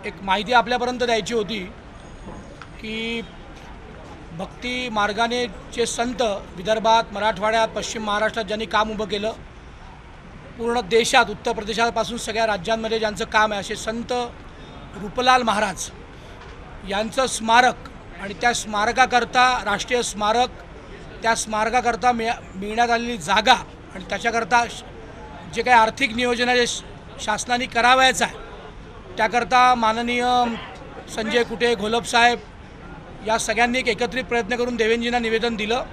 एक माहिती आपल्यापर्यंत द्यायची होती की भक्ती मार्गाने चे संत विदर्भात, मराठवाड्यात, पश्चिम महाराष्ट्रात ज्यांनी काम उभं केलं, पूर्ण देशात, उत्तर प्रदेशापासून सगळ्या राज्यांमध्ये ज्यांचं काम आहे, असे संत रूपलाल महाराज यांचं स्मारक आणि त्या स्मारकाकरता राष्ट्रीय स्मारक, त्या स्मारकाकरता मिळण्यात आलेली जागा आणि त्याच्याकरता जे काही आर्थिक नियोजन आहे शासनाने करावयाचं आहे, त्याकरता माननीय संजय कुटे, घोलपसाहेब या सगळ्यांनी एक एकत्रित प्रयत्न करून देवेंजींना निवेदन दिलं।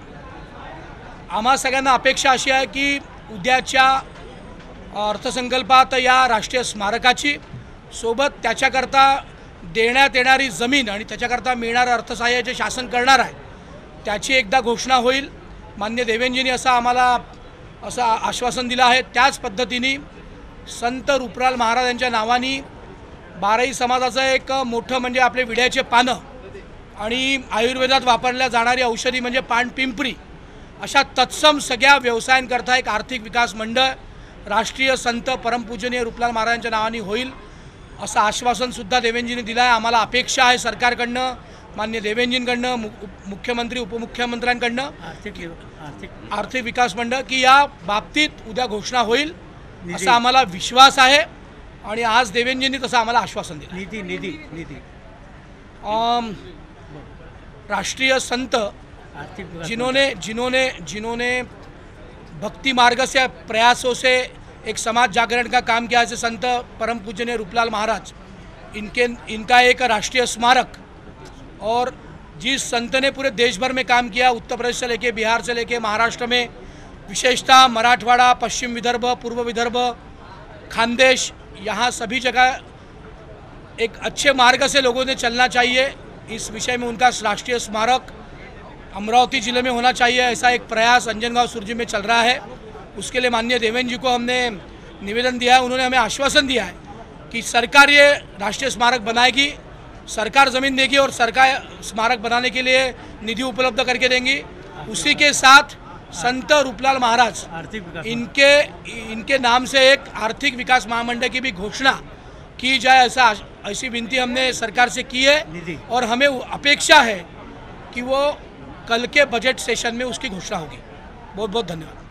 आम्हा सगळ्यांना अपेक्षा अशी आहे की उद्याच्या अर्थसंकल्पात या राष्ट्रीय स्मारकाची सोबत त्याच्याकरता देण्यात येणारी जमीन आणि त्याच्याकरता मिळणारं अर्थसहाय्य जे शासन करणार आहे त्याची एकदा घोषणा होईल। माननीय देवेंजींनी आम्हाला असं आश्वासन दिलं आहे। त्याच पद्धतीने संत रूपलाल महाराज यांच्या नावाने बाराई समाजाचं एक मोठं म्हणजे आपले विड्याचे पानं आणि आयुर्वेदात वापरल्या जाणारी औषधी म्हणजे पानपिंपरी अशा तत्सम सगळ्या व्यवसायांकरता एक आर्थिक विकास मंडळ राष्ट्रीय संत परमपूजनीय रूपलाल महाराजांच्या नावाने होईल असं आश्वासनसुद्धा देवेंजींनी दिलं आहे। आम्हाला अपेक्षा आहे सरकारकडनं, माननीय देवेंजींकडनं, मुख्यमंत्री उपमुख्यमंत्र्यांकडनं आर्थिक विकास मंडळ की या बाबतीत उद्या घोषणा होईल असा आम्हाला विश्वास आहे आणि आज देवेंजींनी तसं आम्हाला आश्वासन दिलं। निधी राष्ट्रीय संत जिन्होंने भक्ति मार्ग से प्रयासों से एक समाज जागरण का काम किया, ऐसे संत परम पूजनीय रूपलाल महाराज इनका एक राष्ट्रीय स्मारक और जिस संत ने पूरे देश भर में काम किया, उत्तर प्रदेश से लेके बिहार से लेके महाराष्ट्र में, विशेषतः मराठवाड़ा, पश्चिम विदर्भ, पूर्व विदर्भ, खानदेश, यहाँ सभी जगह एक अच्छे मार्ग से लोगों ने चलना चाहिए। इस विषय में उनका राष्ट्रीय स्मारक अमरावती जिले में होना चाहिए, ऐसा एक प्रयास अंजनगांव सुरजी में चल रहा है। उसके लिए माननीय देवेंद्र जी को हमने निवेदन दिया है। उन्होंने हमें आश्वासन दिया है कि सरकार ये राष्ट्रीय स्मारक बनाएगी, सरकार ज़मीन देगी और सरकार स्मारक बनाने के लिए निधि उपलब्ध करके देंगी। उसी के साथ संत रूपलाल महाराज इनके नाम से एक आर्थिक विकास महामंडल की भी घोषणा की जाए, ऐसी विनती हमने सरकार से की है और हमें अपेक्षा है कि वो कल के बजट सेशन में उसकी घोषणा होगी। बहुत बहुत धन्यवाद।